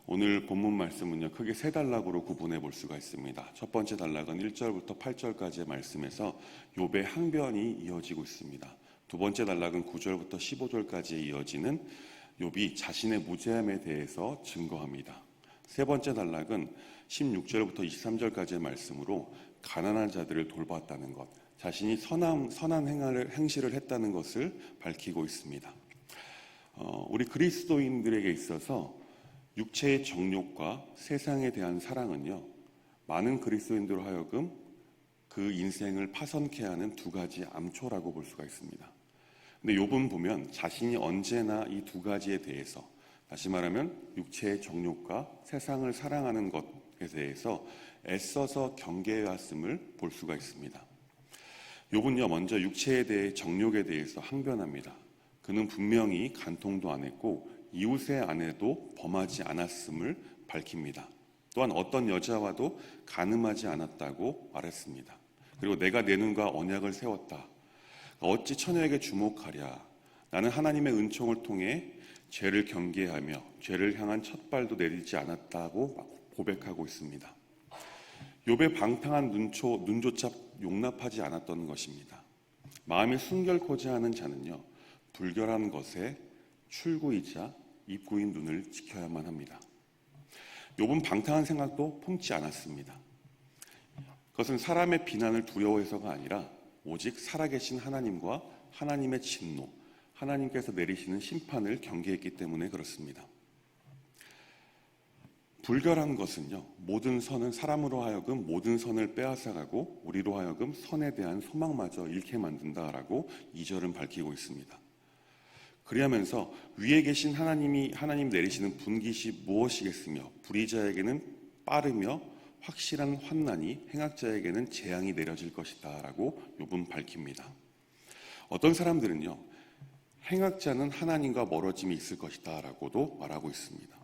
오늘 본문 말씀은요, 크게 세 단락으로 구분해 볼 수가 있습니다. 첫 번째 단락은 1절부터 8절까지의 말씀에서 욥의 항변이 이어지고 있습니다. 두 번째 단락은 9절부터 15절까지에 이어지는 욥이 자신의 무죄함에 대해서 증거합니다. 세 번째 단락은 16절부터 23절까지의 말씀으로 가난한 자들을 돌봤다는 것, 자신이 선한 행실을 했다는 것을 밝히고 있습니다. 우리 그리스도인들에게 있어서 육체의 정욕과 세상에 대한 사랑은요, 많은 그리스도인들로 하여금 그 인생을 파선케 하는 두 가지 암초라고 볼 수가 있습니다. 근데 욥은 보면 자신이 언제나 이 두 가지에 대해서, 다시 말하면 육체의 정욕과 세상을 사랑하는 것에 대해서 애써서 경계해왔음을 볼 수가 있습니다. 욥은요, 먼저 육체에 대해 정욕에 대해서 항변합니다. 그는 분명히 간통도 안 했고 이웃의 아내도 범하지 않았음을 밝힙니다. 또한 어떤 여자와도 간음하지 않았다고 말했습니다. 그리고 내가 내 눈과 언약을 세웠다. 어찌 처녀에게 주목하랴. 나는 하나님의 은총을 통해 죄를 경계하며 죄를 향한 첫 발도 내딛지 않았다고 고백하고 있습니다. 욥의 방탕한 눈조차 용납하지 않았던 것입니다. 마음이 순결코자 하는 자는요, 불결한 것에 출구이자 입구인 눈을 지켜야만 합니다. 욥은 방탕한 생각도 품지 않았습니다. 그것은 사람의 비난을 두려워해서가 아니라 오직 살아계신 하나님과 하나님의 진노, 하나님께서 내리시는 심판을 경계했기 때문에 그렇습니다. 불결한 것은요, 모든 선은 사람으로 하여금 모든 선을 빼앗아가고 우리로 하여금 선에 대한 소망마저 잃게 만든다라고 2절은 밝히고 있습니다. 그리하면서 위에 계신 하나님 내리시는 분깃이 무엇이겠으며 불의자에게는 빠르며 확실한 환난이 행악자에게는 재앙이 내려질 것이다 라고 욥은 밝힙니다. 어떤 사람들은요, 행악자는 하나님과 멀어짐이 있을 것이다 라고도 말하고 있습니다.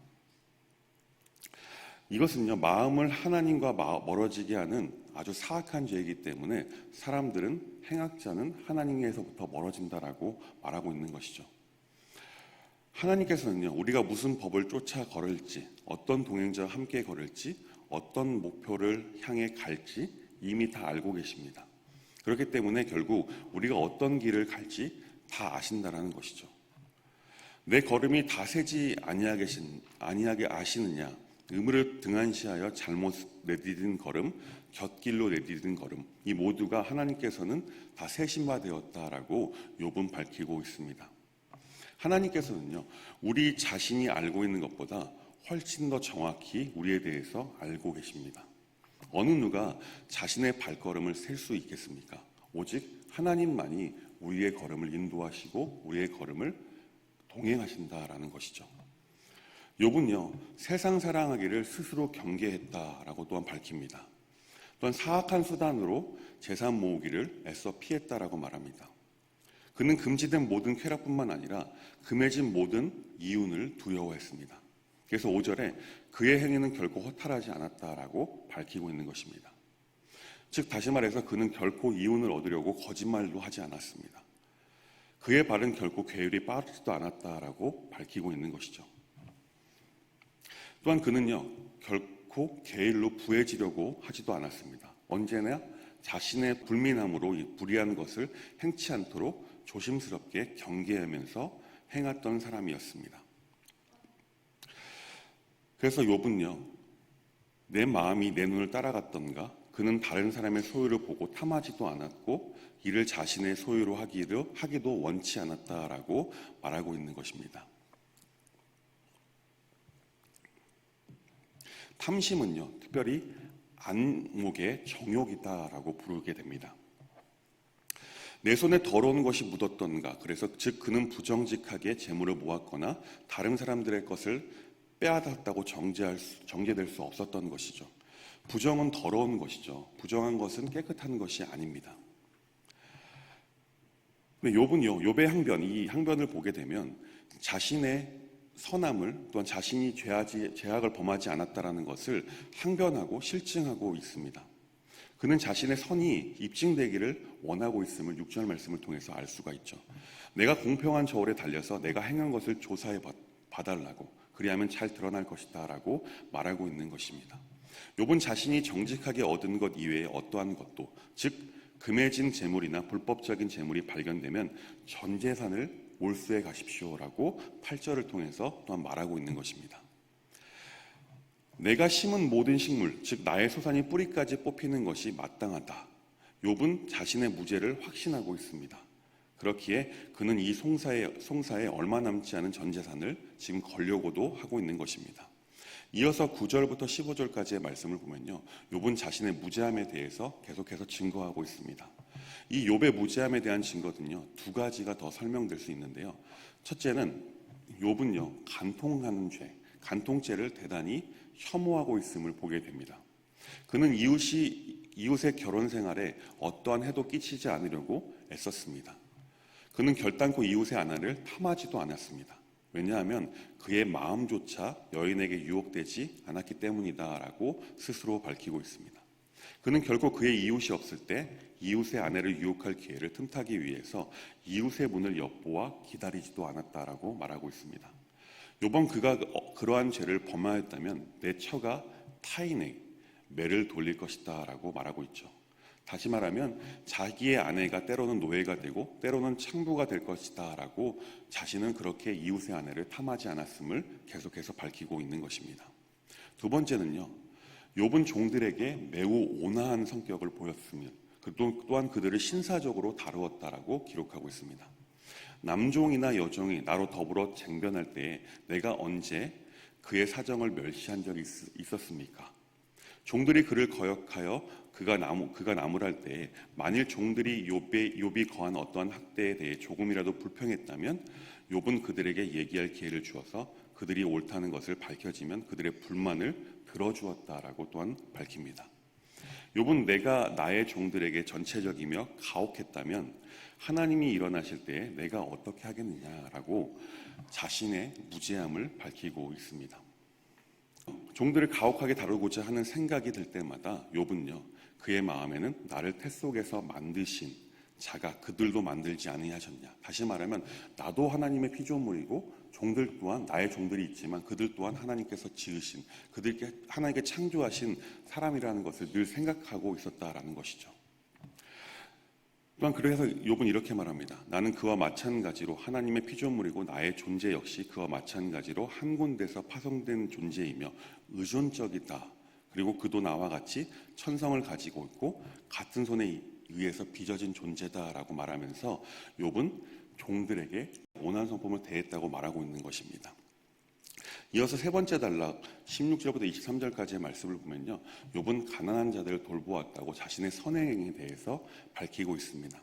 이것은요, 마음을 하나님과 멀어지게 하는 아주 사악한 죄이기 때문에 사람들은 행악자는 하나님에서부터 멀어진다라고 말하고 있는 것이죠. 하나님께서는요, 우리가 무슨 법을 쫓아 걸을지, 어떤 동행자와 함께 걸을지, 어떤 목표를 향해 갈지 이미 다 알고 계십니다. 그렇기 때문에 결국 우리가 어떤 길을 갈지 다 아신다라는 것이죠. 내 걸음이 다 세지 아니하게 아시느냐? 의무를 등한시하여 잘못 내디딘 걸음, 곁길로 내디딘 걸음, 이 모두가 하나님께서는 다 세신 바 되었다라고 욥은 밝히고 있습니다. 하나님께서는요, 우리 자신이 알고 있는 것보다 훨씬 더 정확히 우리에 대해서 알고 계십니다. 어느 누가 자신의 발걸음을 셀 수 있겠습니까? 오직 하나님만이 우리의 걸음을 인도하시고 우리의 걸음을 동행하신다라는 것이죠. 욥은요, 세상 사랑하기를 스스로 경계했다라고 또한 밝힙니다. 또한 사악한 수단으로 재산 모으기를 애써 피했다라고 말합니다. 그는 금지된 모든 쾌락뿐만 아니라 금해진 모든 이윤을 두려워했습니다. 그래서 5절에 그의 행위는 결코 허탈하지 않았다라고 밝히고 있는 것입니다. 즉 다시 말해서 그는 결코 이윤을 얻으려고 거짓말도 하지 않았습니다. 그의 발은 결코 괴율이 빠르지도 않았다라고 밝히고 있는 것이죠. 또한 그는요, 결코 게을로 부해지려고 하지도 않았습니다. 언제나 자신의 불민함으로 이 불의한 것을 행치 않도록 조심스럽게 경계하면서 행했던 사람이었습니다. 그래서 욥은요, 내 마음이 내 눈을 따라갔던가, 그는 다른 사람의 소유를 보고 탐하지도 않았고 이를 자신의 소유로 하기도 원치 않았다라고 말하고 있는 것입니다. 탐심은요, 특별히 안목의 정욕이다라고 부르게 됩니다. 내 손에 더러운 것이 묻었던가, 그래서 즉 그는 부정직하게 재물을 모았거나 다른 사람들의 것을 빼앗았다고 정죄될 수 없었던 것이죠. 부정은 더러운 것이죠. 부정한 것은 깨끗한 것이 아닙니다. 근데 욥은요, 욥의 항변, 이 항변을 보게 되면 자신의 선함을, 또한 자신이 죄악을 범하지 않았다라는 것을 항변하고 실증하고 있습니다. 그는 자신의 선이 입증되기를 원하고 있음을 6절 말씀을 통해서 알 수가 있죠. 내가 공평한 저울에 달려서 내가 행한 것을 조사해 봐달라고, 그리하면 잘 드러날 것이다 라고 말하고 있는 것입니다. 욥은 자신이 정직하게 얻은 것 이외에 어떠한 것도, 즉 금해진 재물이나 불법적인 재물이 발견되면 전 재산을 몰수해 가십시오라고 8절을 통해서 또한 말하고 있는 것입니다. 내가 심은 모든 식물, 즉 나의 소산이 뿌리까지 뽑히는 것이 마땅하다. 욥은 자신의 무죄를 확신하고 있습니다. 그렇기에 그는 이 송사에 얼마 남지 않은 전 재산을 지금 걸려고도 하고 있는 것입니다. 이어서 9절부터 15절까지의 말씀을 보면요, 욥은 자신의 무죄함에 대해서 계속해서 증거하고 있습니다. 이 욥의 무죄함에 대한 증거는요, 두 가지가 더 설명될 수 있는데요. 첫째는 욥은요, 간통하는 죄, 간통죄를 대단히 혐오하고 있음을 보게 됩니다. 그는 이웃의 결혼 생활에 어떠한 해도 끼치지 않으려고 애썼습니다. 그는 결단코 이웃의 아내를 탐하지도 않았습니다. 왜냐하면 그의 마음조차 여인에게 유혹되지 않았기 때문이다라고 스스로 밝히고 있습니다. 그는 결코 그의 이웃이 없을 때 이웃의 아내를 유혹할 기회를 틈타기 위해서 이웃의 문을 엿보아 기다리지도 않았다라고 말하고 있습니다. 요번 그가 그러한 죄를 범하였다면 내 처가 타인의 매를 돌릴 것이다 라고 말하고 있죠. 다시 말하면 자기의 아내가 때로는 노예가 되고 때로는 창부가 될 것이다 라고 자신은 그렇게 이웃의 아내를 탐하지 않았음을 계속해서 밝히고 있는 것입니다. 두 번째는요, 욥은 종들에게 매우 온화한 성격을 보였으며 또한 그들을 신사적으로 다루었다라고 기록하고 있습니다. 남종이나 여종이 나로 더불어 쟁변할 때에 내가 언제 그의 사정을 멸시한 적이 있었습니까? 종들이 그를 거역하여 그가 나무랄 때에 만일 종들이 욥이 거한 어떠한 학대에 대해 조금이라도 불평했다면 욥은 그들에게 얘기할 기회를 주어서 그들이 옳다는 것을 밝혀지면 그들의 불만을 들어주었다라고 또한 밝힙니다. 욥은 내가 나의 종들에게 전체적이며 가혹했다면 하나님이 일어나실 때에 내가 어떻게 하겠느냐라고 자신의 무죄함을 밝히고 있습니다. 종들을 가혹하게 다루고자 하는 생각이 들 때마다 욥은요, 그의 마음에는 나를 태 속에서 만드신 자가 그들도 만들지 아니하셨냐. 다시 말하면 나도 하나님의 피조물이고 종들 또한 나의 종들이 있지만 그들 또한 하나님께서 지으신, 그들께 하나님께 창조하신 사람이라는 것을 늘 생각하고 있었다라는 것이죠. 또한 그래서 욥은 이렇게 말합니다. 나는 그와 마찬가지로 하나님의 피조물이고 나의 존재 역시 그와 마찬가지로 한 군데서 파송된 존재이며 의존적이다. 그리고 그도 나와 같이 천성을 가지고 있고 같은 손에 의해서 빚어진 존재다라고 말하면서 욥은 종들에게 온화한 성품을 대했다고 말하고 있는 것입니다. 이어서 세 번째 단락 16절부터 23절까지의 말씀을 보면요, 욥은 가난한 자들을 돌보았다고 자신의 선행에 대해서 밝히고 있습니다.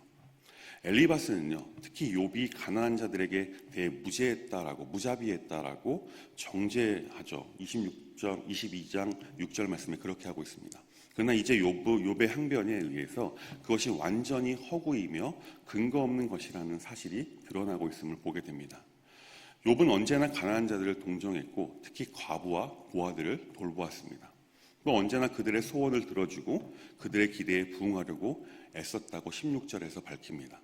엘리바스는요, 특히 욥이 가난한 자들에게 대해 무자비했다라고 정죄하죠. 22장 6절 말씀에 그렇게 하고 있습니다. 그러나 이제 욥의 항변에 의해서 그것이 완전히 허구이며 근거 없는 것이라는 사실이 드러나고 있음을 보게 됩니다. 욥은 언제나 가난한 자들을 동정했고 특히 과부와 고아들을 돌보았습니다. 또 언제나 그들의 소원을 들어주고 그들의 기대에 부응하려고 애썼다고 16절에서 밝힙니다.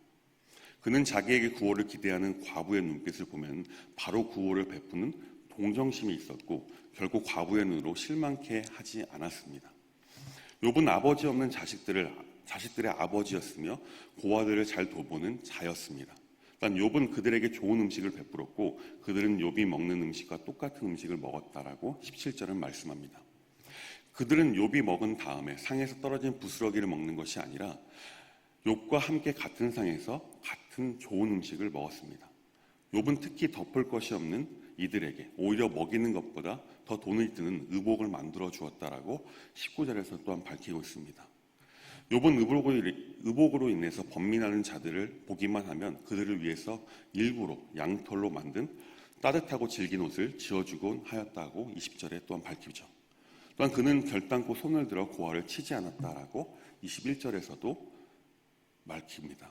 그는 자기에게 구호를 기대하는 과부의 눈빛을 보면 바로 구호를 베푸는 동정심이 있었고 결국 과부의 눈으로 실망케 하지 않았습니다. 욥은 아버지 없는 자식들의 아버지였으며 고아들을 잘 돌보는 자였습니다. 단 욥은 그들에게 좋은 음식을 베풀었고 그들은 욥이 먹는 음식과 똑같은 음식을 먹었다라고 17절은 말씀합니다. 그들은 욥이 먹은 다음에 상에서 떨어진 부스러기를 먹는 것이 아니라 욥과 함께 같은 상에서 같은 좋은 음식을 먹었습니다. 욥은 특히 덮을 것이 없는 이들에게 오히려 먹이는 것보다 더 돈을 드는 의복을 만들어 주었다라고 19절에서 또한 밝히고 있습니다. 욥은 의복으로 인해서 번민하는 자들을 보기만 하면 그들을 위해서 일부러 양털로 만든 따뜻하고 질긴 옷을 지어주곤 하였다고 20절에 또한 밝히죠. 또한 그는 결단코 손을 들어 고아를 치지 않았다라고 21절에서도 밝힙니다.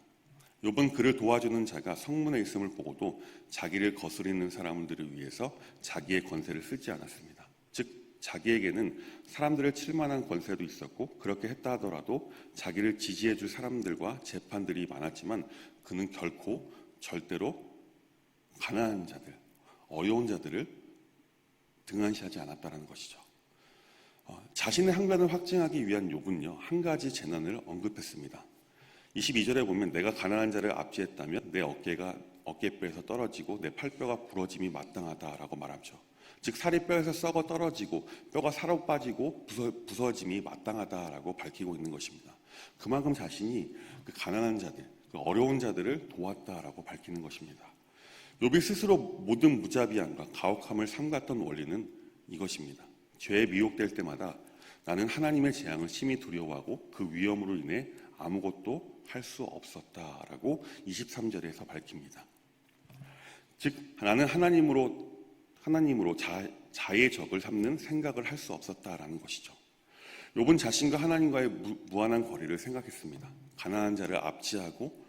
욥은 그를 도와주는 자가 성문에 있음을 보고도 자기를 거스리는 사람들을 위해서 자기의 권세를 쓰지 않았습니다. 즉 자기에게는 사람들을 칠 만한 권세도 있었고 그렇게 했다 하더라도 자기를 지지해 줄 사람들과 재판들이 많았지만 그는 결코 절대로 가난한 자들, 어려운 자들을 등한시하지 않았다라는 것이죠. 자신의 항변을 확증하기 위한 욥은요, 한 가지 재난을 언급했습니다. 22절에 보면 내가 가난한 자를 압제했다면 내 어깨뼈에서 떨어지고 내 팔뼈가 부러짐이 마땅하다라고 말하죠. 즉 살이 뼈에서 썩어 떨어지고 뼈가 살아 빠지고 부서짐이 마땅하다라고 밝히고 있는 것입니다. 그만큼 자신이 그 가난한 자들, 그 어려운 자들을 도왔다라고 밝히는 것입니다. 욥이 스스로 모든 무자비함과 가혹함을 삼갔던 원리는 이것입니다. 죄에 미혹될 때마다 나는 하나님의 재앙을 심히 두려워하고 그 위험으로 인해 아무것도 할 수 없었다라고 23절에서 밝힙니다. 즉 나는 하나님으로 자의 적을 삼는 생각을 할 수 없었다라는 것이죠. 욥은 자신과 하나님과의 무한한 거리를 생각했습니다. 가난한 자를 압제하고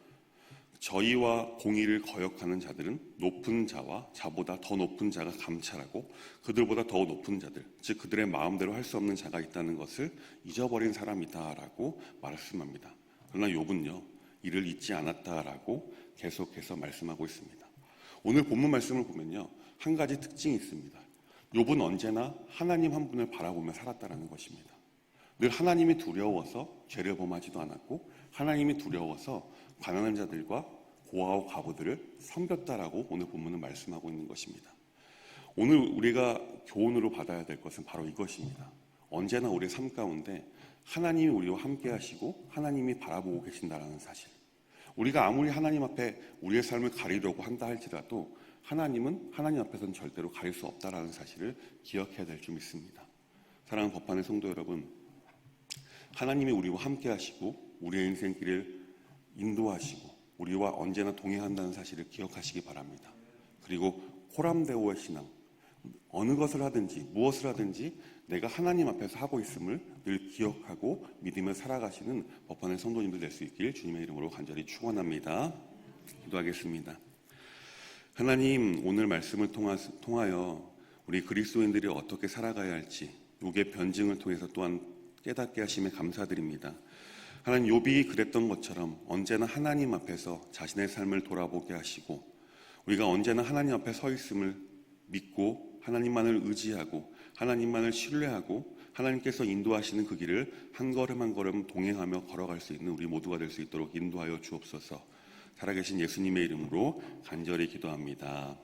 저의와 공의를 거역하는 자들은 높은 자와 자보다 더 높은 자가 감찰하고 그들보다 더 높은 자들, 즉 그들의 마음대로 할 수 없는 자가 있다는 것을 잊어버린 사람이다라고 말씀합니다. 그러나 욥은요, 이를 잊지 않았다라고 계속해서 말씀하고 있습니다. 오늘 본문 말씀을 보면요, 한 가지 특징이 있습니다. 욥은 언제나 하나님 한 분을 바라보며 살았다는 것입니다. 늘 하나님이 두려워서 죄를 범하지도 않았고 하나님이 두려워서 가난한 자들과 고아와 과부들을 섬겼다라고 오늘 본문은 말씀하고 있는 것입니다. 오늘 우리가 교훈으로 받아야 될 것은 바로 이것입니다. 언제나 우리의 삶 가운데 하나님이 우리와 함께 하시고 하나님이 바라보고 계신다는 사실. 우리가 아무리 하나님 앞에 우리의 삶을 가리려고 한다 할지라도 하나님은 하나님 앞에서는 절대로 가릴 수 없다는 사실을 기억해야 될 줄 믿습니다. 사랑하는 법반의 성도 여러분, 하나님이 우리와 함께 하시고 우리의 인생길을 인도하시고 우리와 언제나 동행한다는 사실을 기억하시기 바랍니다. 그리고 호람데오의 신앙, 어느 것을 하든지 무엇을 하든지 내가 하나님 앞에서 하고 있음을 늘 기억하고 믿으며 살아가시는 법반의 성도님들 될 수 있길 주님의 이름으로 간절히 축원합니다. 기도하겠습니다. 하나님, 오늘 말씀을 통하여 우리 그리스도인들이 어떻게 살아가야 할지 욥의 변증을 통해서 또한 깨닫게 하심에 감사드립니다. 하나님, 욥이 그랬던 것처럼 언제나 하나님 앞에서 자신의 삶을 돌아보게 하시고 우리가 언제나 하나님 앞에 서 있음을 믿고 하나님만을 의지하고 하나님만을 신뢰하고 하나님께서 인도하시는 그 길을 한 걸음 한 걸음 동행하며 걸어갈 수 있는 우리 모두가 될 수 있도록 인도하여 주옵소서. 살아계신 예수님의 이름으로 간절히 기도합니다.